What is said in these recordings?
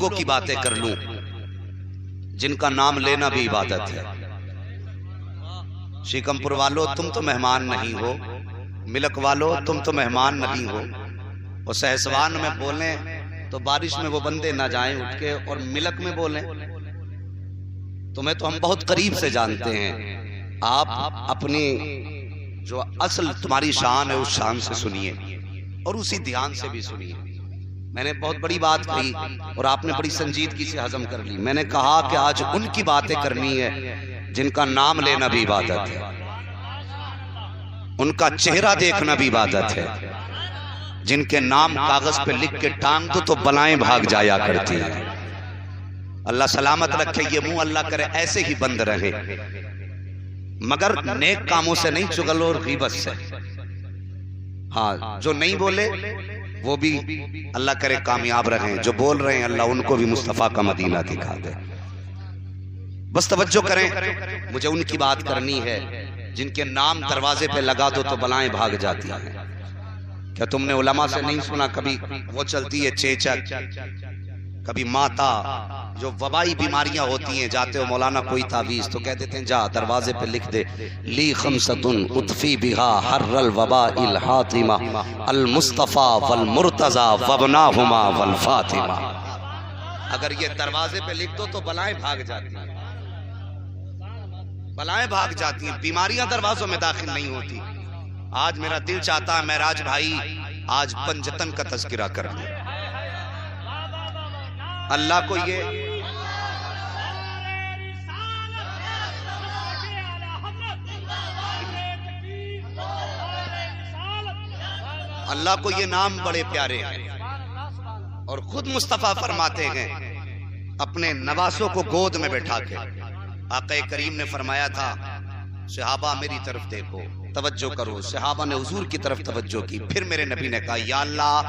لوگوں کی باتیں کر لوں جن کا نام لینا بھی عبادت ہے۔ شیکم پور والو تم تو مہمان نہیں ہو، ملک والو تم تو مہمان نہیں ہو، اور سہسوان میں بولیں تو بارش میں وہ بندے نہ جائیں اٹھ کے، اور ملک میں بولیں تمہیں تو ہم بہت قریب سے جانتے ہیں، آپ اپنی جو اصل تمہاری شان ہے اس شان سے سنیے اور اسی دھیان سے بھی سنیے۔ میں نے بہت بڑی بات کہی اور آپ نے بڑی سنجیدگی سے ہضم کر لی۔ میں نے کہا کہ آج ان کی باتیں کرنی ہے جن کا نام لینا بھی عبادت ہے، ان کا چہرہ دیکھنا بھی عبادت ہے، جن کے نام کاغذ پہ لکھ کے ٹانگ دو تو بلائیں بھاگ جایا کرتی ہیں۔ اللہ سلامت رکھے، یہ منہ اللہ کرے ایسے ہی بند رہے، مگر نیک کاموں سے نہیں، چغل اور غیبت سے۔ ہاں جو نہیں بولے وہ بھی اللہ کرے کامیاب رہیں، جو بول رہے ہیں اللہ ان کو بھی مصطفیٰ کا مدینہ دکھا دے۔ بس توجہ کریں، مجھے ان کی بات کرنی ہے جن کے نام دروازے پہ لگا دو تو بلائیں بھاگ جاتی ہیں۔ کیا تم نے علماء سے نہیں سنا کبھی وہ چلتی ہے چیچک، کبھی ماتا، جو وبائی بیماریاں ہوتی ہیں، جاتے ہو مولانا کوئی تعویذ تو کہہ دیتے ہیں جا دروازے پہ لکھ دے لی خمسۃن اطفی بہا حر الوباء الحاطمہ المصطفیٰ والمرتضیٰ وابناہما والفاطمہ۔ اگر یہ دروازے پہ لکھ دو تو بلائیں بھاگ جاتی ہیں، بلائیں بھاگ جاتی ہیں، بیماریاں دروازوں میں داخل نہیں ہوتی۔ آج میرا دل چاہتا ہے معراج بھائی آج پنجتن کا تذکرہ کر لیں۔ اللہ کو یہ نام بڑے پیارے ہیں، اور خود مصطفیٰ فرماتے ہیں اپنے نواسوں کو گود میں بیٹھا کے۔ آقا کریم نے فرمایا تھا صحابہ میری طرف دیکھو، توجہ کرو۔ صحابہ نے حضور کی طرف توجہ کی، پھر میرے نبی نے کہا یا اللہ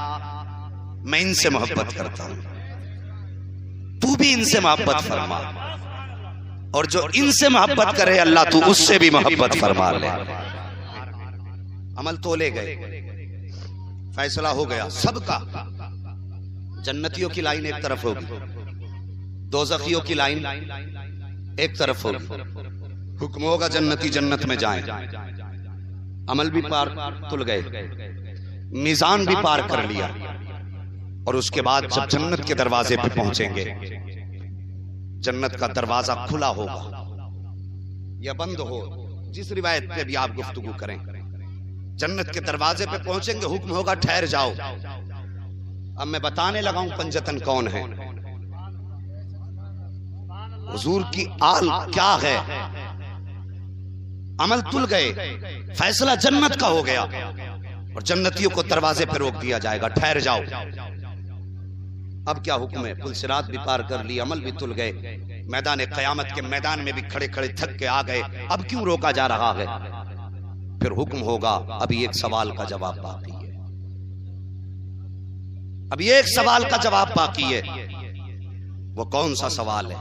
میں ان سے محبت کرتا ہوں، تو بھی ان سے محبت فرما، اور جو ان سے محبت کرے اللہ تو اس سے بھی محبت فرما لے۔ عمل تولے گئے، فیصلہ ہو گیا سب کا۔ جنتیوں کی لائن ایک طرف ہوگی، دوزخیوں کی لائن ایک طرف ہوگی۔ حکم ہوگا جنتی جنت میں جائیں، عمل بھی پار تل گئے، میزان بھی پار کر لیا، اور اس کے بعد جب جنت کے دروازے پہ پہنچیں گے، جنت کا دروازہ کھلا ہوگا یا بند ہو، جس روایت پہ بھی آپ گفتگو کریں، جنت کے دروازے پہ پہنچیں گے، حکم ہوگا ٹھہر جاؤ۔ اب میں بتانے لگا ہوں پنجتن کون ہے، حضور کی آل کیا ہے۔ عمل تل گئے، فیصلہ جنت کا ہو گیا، اور جنتیوں کو دروازے پہ روک دیا جائے گا ٹھہر جاؤ۔ اب کیا حکم ہے، پل صراط بھی پار کر لی، عمل بھی تل گئے، میدان قیامت کے میدان میں بھی کھڑے کھڑے تھک کے آ گئے، اب کیوں روکا جا رہا ہے؟ پھر حکم ہوگا ابھی ایک سوال کا جواب باقی ہے، ابھی ایک سوال کا جواب باقی ہے۔ وہ کون سا سوال ہے؟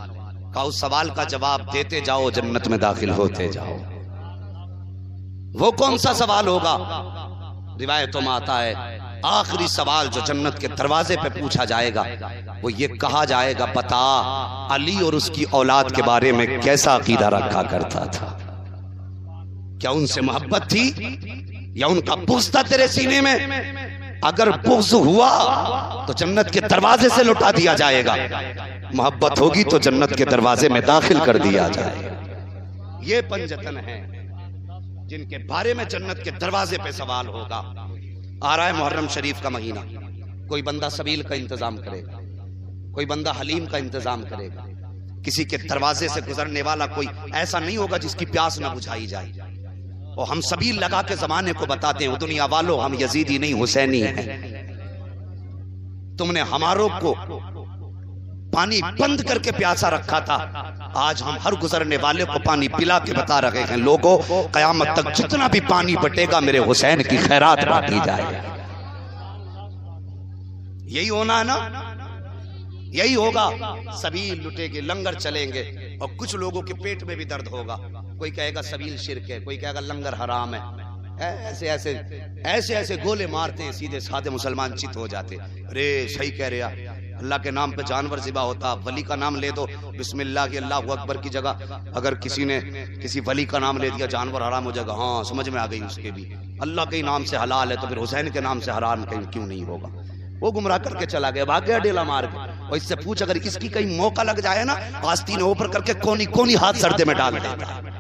کہا اس سوال کا جواب دیتے جاؤ جنت میں داخل ہوتے جاؤ۔ وہ کون سا سوال ہوگا؟ روایتوں میں آتا ہے آخری سوال جو جنت کے دروازے پہ پوچھا جائے گا وہ یہ کہا جائے گا بتا علی اور اس کی اولاد کے بارے میں کیسا عقیدہ رکھا کرتا تھا؟ کیا ان سے محبت تھی یا ان کا بغض تھا تیرے سینے میں؟ اگر بغض ہوا تو جنت کے دروازے سے لٹا دیا جائے گا، محبت ہوگی تو جنت کے دروازے میں داخل کر دیا جائے گا۔ یہ پنجتن ہیں جن کے بارے میں جنت کے دروازے پہ سوال ہوگا۔ آ رہا ہے محرم شریف کا مہینہ، کوئی بندہ سبیل کا انتظام کرے گا، کوئی بندہ حلیم کا انتظام کرے گا، کسی کے دروازے سے گزرنے والا کوئی ایسا نہیں ہوگا جس کی پیاس نہ بجھائی جائے۔ اور ہم سبیل لگا کے زمانے کو بتاتے ہیں دنیا والوں ہم یزیدی نہیں حسینی ہیں، تم نے ہماروں کو پانی بند کر کے پیاسا رکھا تھا، آج ہم ہر گزرنے والے کو پانی پلا کے بتا رہے ہیں لوگوں قیامت تک جتنا بھی پانی بٹے گا میرے حسین کی خیرات بانٹی جائے گا۔ یہی ہونا ہے نا، یہی ہوگا، سبیل لٹے گے، لنگر چلیں گے، اور کچھ لوگوں کے پیٹ میں بھی درد ہوگا، کوئی کہے گا سبیل شرک ہے، کوئی کہے گا لنگر حرام ہے، ایسے ایسے گولے مارتے ہیں، سیدھے سادے مسلمان چت ہو جاتے، ارے صحیح کہہ رہا اللہ کے نام پہ جانور ذبح ہوتا، ولی کا نام لے دو بسم اللہ کی اللہ اکبر کی جگہ اگر کسی نے کسی ولی کا نام لے دیا جانور حرام ہو جائے گا. ہاں سمجھ میں آ گئی اس کے بھی. اللہ کے نام سے حلال ہے تو پھر حسین کے نام سے حرام کیوں نہیں ہوگا؟ وہ گمراہ کر کے چلا گیا، بھاگ گیا ڈیلا مار کے. اور اس سے پوچھ اگر اس کی کہیں موقع لگ جائے نا آستین اوپر کر کے کونی ہاتھ سردے میں ڈال دیتا ہے.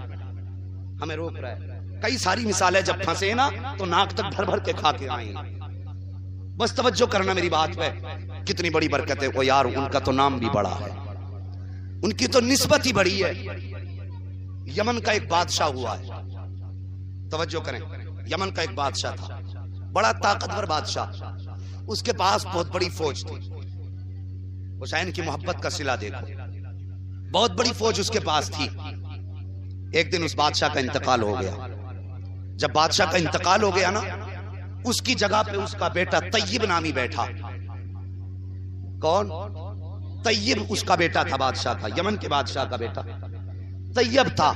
ہمیں روک رہا ہے. کئی ساری مثالیں جب پھنسے نا تو ناک تک بھر بھر کے کھا کے آئیں. بس توجہ کرنا میری بات پہ. کتنی بڑی برکت ہے. وہ یار ان کا تو نام بھی بڑا ہے، ان کی تو نسبت ہی بڑی ہے. یمن کا ایک بادشاہ ہوا ہے، توجہ کریں. یمن کا ایک بادشاہ تھا، بڑا طاقتور بادشاہ. اس کے پاس بہت بڑی فوج تھی. حسین کی محبت کا صلہ دیکھو، بہت بڑی فوج اس کے پاس تھی. ایک دن اس بادشاہ کا انتقال ہو گیا. جب بادشاہ کا انتقال ہو گیا نا اس کی جگہ پہ اس کا بیٹا طیب نامی بیٹھا. کون؟ طیب اس کا بیٹا تھا بادشاہ کا، یمن کے بادشاہ کا بیٹا طیب تھا.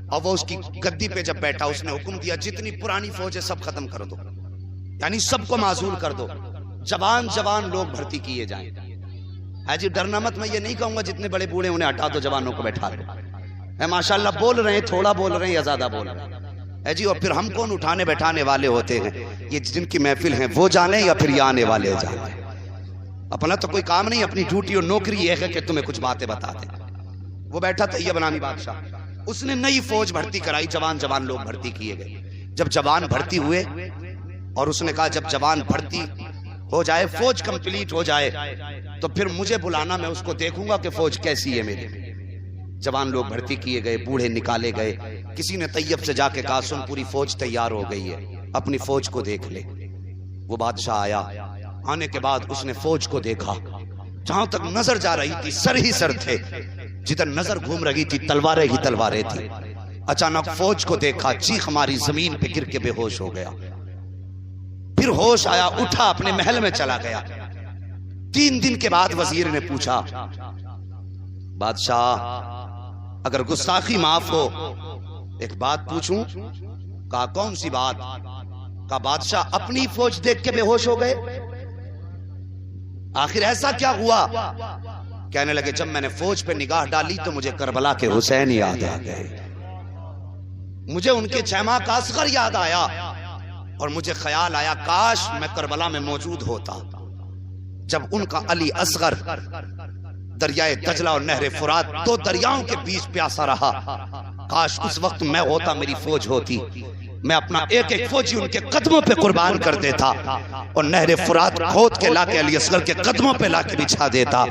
اور وہ اس کی گدی پہ جب بیٹھا اس نے حکم دیا جتنی پرانی فوج ہے سب ختم کر دو، یعنی سب کو معزول کر دو، جوان لوگ بھرتی کیے جائیں. ہے جی ڈرنا مت. میں یہ نہیں کہوں گا جتنے بڑے بوڑھے انہیں ہٹا دو جوانوں کو بیٹھا دو. ماشاءاللہ بول رہے ہیں، تھوڑا بول رہے ہیں یا زیادہ بول رہے ہیں جی. اور پھر ہم کون اٹھانے بیٹھانے والے ہوتے ہیں؟ یہ جن کی محفل ہیں وہ جانیں یا پھر یہ آنے والے جانیں. اپنا تو کوئی کام نہیں، اپنی ڈیوٹی اور نوکری یہ ہے کہ تمہیں کچھ باتیں بتا دیں. وہ بیٹھا طیب نامی بادشاہ، اس نے نئی فوج بھرتی کرائی، جوان لوگ بھرتی کیے گئے. جب جوان بھرتی ہوئے اور اس نے کہا جب جوان بھرتی ہو جائے، فوج کمپلیٹ ہو جائے تو پھر مجھے بلانا، میں اس کو دیکھوں گا کہ فوج کیسی ہے میری. جوان لوگ بھرتی کیے گئے، بوڑھے نکالے گئے. کسی نے طیب سے جا کے کہا سن پوری فوج تیار ہو گئی ہے، اپنی فوج کو دیکھ لے. وہ بادشاہ آیا. آنے کے بعد اس نے فوج کو دیکھا. جہاں تک نظر جا رہی تھی سر ہی سر تھے، جدھر نظر گھوم رہی تھی تلواریں ہی تلواریں تھی. اچانک فوج کو دیکھا، چیخ ماری، زمین پہ گر کے بے ہوش ہو گیا. پھر ہوش آیا، اٹھا، اپنے محل میں چلا گیا. 3 دن کے بعد وزیر نے پوچھا بادشاہ اگر گستاخی معاف ہو ایک بات پوچھوں؟ کہا کون سی بات؟ کہا بادشاہ اپنی فوج دیکھ کے بے ہوش ہو گئے. آخر ایسا کیا ہوا؟ کہنے لگے جب میں نے فوج پہ نگاہ ڈالی تو مجھے کربلا کے حسین یاد آ گئے، مجھے ان کے 6 ماہ کا اصغر یاد آیا، اور مجھے خیال آیا کاش میں کربلا میں موجود ہوتا جب ان کا علی اصغر دریائے دجلہ اور نہر فرات 2 دریاؤں کے بیچ پیاسا رہا. کاش اس وقت میں ہوتا، میری فوج ہوتی، میں اپنا ایک ایک فوجی ان کے قدموں پہ قربان کر دیتا اور نہر فرات کھود کے لا کے علی اصغر کے قدموں پہ لا کے بچھا دیتا،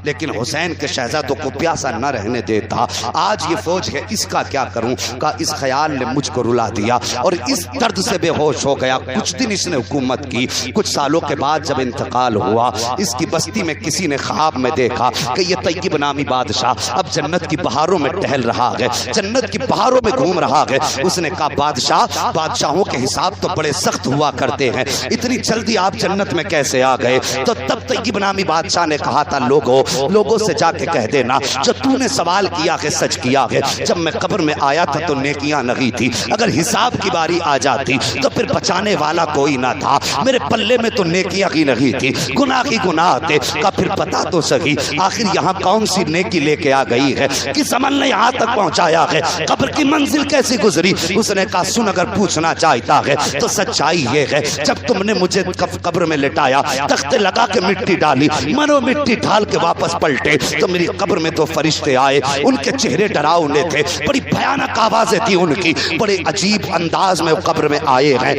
لیکن حسین کے شہزادوں کو پیاسا نہ رہنے دیتا. آج یہ فوج ہے، اس کا کیا کروں؟ کا اس خیال نے مجھ کو رلا دیا اور اس درد سے بے ہوش ہو گیا. کچھ دن اس نے حکومت کی. کچھ سالوں کے بعد جب انتقال ہوا اس کی بستی میں کسی نے خواب میں دیکھا کہ یہ طیب نامی بادشاہ اب جنت کی بہاروں میں ٹہل رہا ہے، جنت کی بہاروں میں گھوم رہا ہے. اس نے کہا بادشاہوں کے حساب تو بڑے سخت ہوا کرتے ہیں، اتنی جلدی آپ جنت میں کیسے آ گئے؟ تو تب طیب نامی بادشاہ نے کہا تھا لوگوں سے جا کے کہہ دینا جو تو نے سوال کیا ہے سچ کیا ہے. جب میں قبر میں آیا تھا تو نیکیاں نہیں تھی، اگر حساب کی باری آ جاتی تو پھر بچانے والا کوئی نہ تھا. میرے پلے میں تو نیکیاں ہی نہیں تھی، گناہ ہی گناہ تھے. کا پھر پتا تو سہی آخر یہاں کون سی نیکی لے کے آ گئی ہے، کس عمل نے یہاں تک پہنچایا ہے، قبر کی منزل کیسی گزری؟ اس نے کہا سن اگر پوچھنا چاہتا ہے تو سچائی یہ ہے جب تم نے مجھے قبر میں لٹایا، تختے لگا کے مٹی ڈالی، منو مٹی ڈال کے واپس پلٹے تو میری قبر میں تو فرشتے آئے. ان کے چہرے ڈراؤنے تھے، بڑی بھیانک آوازیں تھی ان کی، بڑے عجیب انداز میں قبر میں آئے ہیں.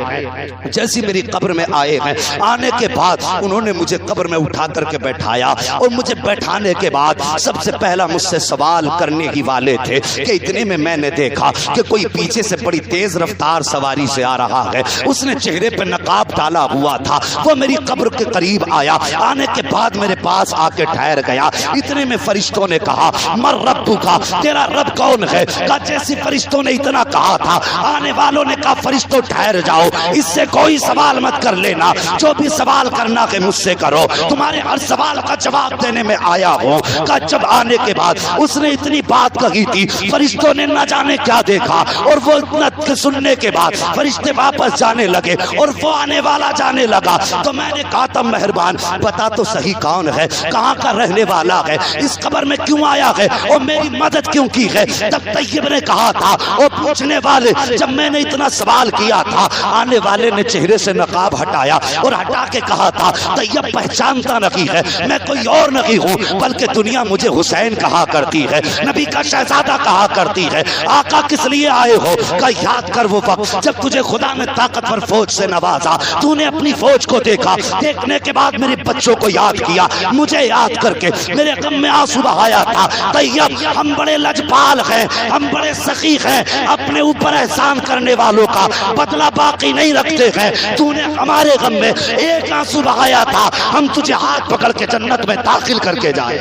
جیسی میری قبر میں آئے ہیں، آنے کے بعد انہوں نے مجھے قبر میں اٹھا کر کے بیٹھایا اور مجھے بیٹھانے کے بعد سب سے پہلا مجھ سے سوال کرنے ہی والے تھے کہ اتنے میں نے دیکھا کہ کوئی پیچھے سے بڑی تیز رفتار سواری سے آ رہا ہے. اس نے چہرے پہ نقاب ڈالا ہوا تھا، وہ میری قبر کے قریب آیا، آنے کے بعد میرے پاس آ کے ٹھہر گیا. اتنے میں فرشتوں نے کہا مر ربو کا، تیرا رب کون ہے؟ کہا جیسی فرشتوں نے اتنا کہا تھا آنے والوں نے کہا فرشتوں ٹھہر جاؤ، اس سے کوئی سوال مت کر لینا، جو بھی سوال کرنا ہے مجھ سے کرو، تمہارے ہر سوال کا جواب دینے میں آیا ہوں. کہا جب آنے کے بعد اس نے اتنی بات کہی تھی فرشتوں نے نہ جانے کیا دیکھا اور وہ اتنا سننے کے بعد فرشتے واپس جانے لگے اور وہ آنے والا جانے لگا تو میں نے کہا تھا مہربان بتا تو صحیح کون ہے, کہاں کا رہنے والا ہے, اس قبر میں کیوں آیا ہے اور میری مدد کیوں کی ہے. تب طیب نے کہا تھا اور پوچھنے والے جب میں نے اتنا سوال کیا تھا آنے والے نے چہرے سے نقاب ہٹایا اور ہٹا کے کہا تھا طیب پہچانتا نہیں ہے میں کوئی اور نہیں ہوں بلکہ دنیا مجھے حسین کہا کرتی ہے, نبی کا شہزادہ کہا کرتی ہے. آقا کس لیے آئے ہو؟ کہ یاد کر وہ وقت جب تجھے خدا نے طاقتور فوج سے نوازا, تو نے اپنی فوج کو دیکھا, دیکھنے کے بعد میرے بچوں کو یاد کیا, مجھے یاد کر کے میرے غم میں آنسو بہایا تھا. طیب ہم بڑے لجپال ہیں, ہم بڑے سخی ہیں, اپنے اوپر احسان کرنے والوں کا بدلہ باقی نہیں رکھتے ہیں. تو نے ہمارے غم میں ایک آنسو بہایا تھا, ہم تجھے ہاتھ پکڑ کے جنت میں داخل کر کے جائیں.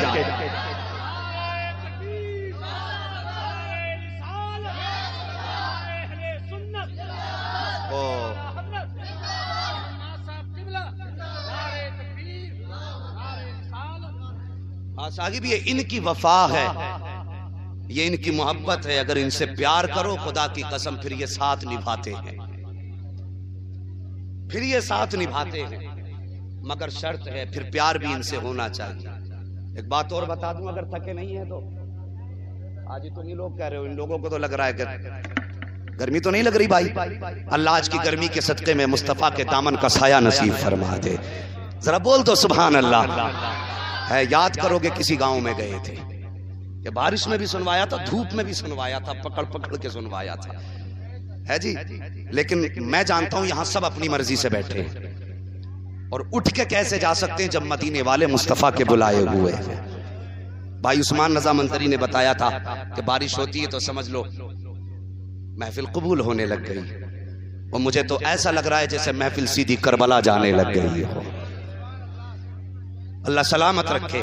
صاحب یہ ان کی وفا ہے, یہ ان کی محبت ہے. اگر ان سے پیار کرو خدا کی قسم پھر یہ ساتھ نبھاتے ہیں, پھر یہ ساتھ نبھاتے ہیں, مگر شرط ہے پھر پیار بھی ان سے ہونا چاہیے. ایک بات اور بتا دوں اگر تھکے نہیں ہے تو, آج تو نہیں لوگ کہہ رہے ہو, ان لوگوں کو تو لگ رہا ہے کہ گرمی تو نہیں لگ رہی بھائی. اللہ آج کی گرمی کے صدقے میں مصطفیٰ کے دامن کا سایہ نصیب فرما دے. ذرا بول دو سبحان اللہ. ہے یاد کرو گے کسی گاؤں میں گئے تھے, یہ بارش میں بھی سنوایا تھا, دھوپ میں بھی سنوایا تھا, پکڑ پکڑ کے سنوایا تھا, ہے جی. لیکن میں جانتا ہوں یہاں سب اپنی مرضی سے بیٹھے ہیں, اور اٹھ کے کیسے جا سکتے ہیں جب مدینے والے مصطفیٰ کے بلائے ہوئے ہیں. بھائی عثمان رضا منظری نے بتایا تھا کہ بارش ہوتی ہے تو سمجھ لو محفل قبول ہونے لگ گئی, اور مجھے تو ایسا لگ رہا ہے جیسے محفل سیدھی کربلا جانے لگ گئی ہو. اللہ سلامت رکھے.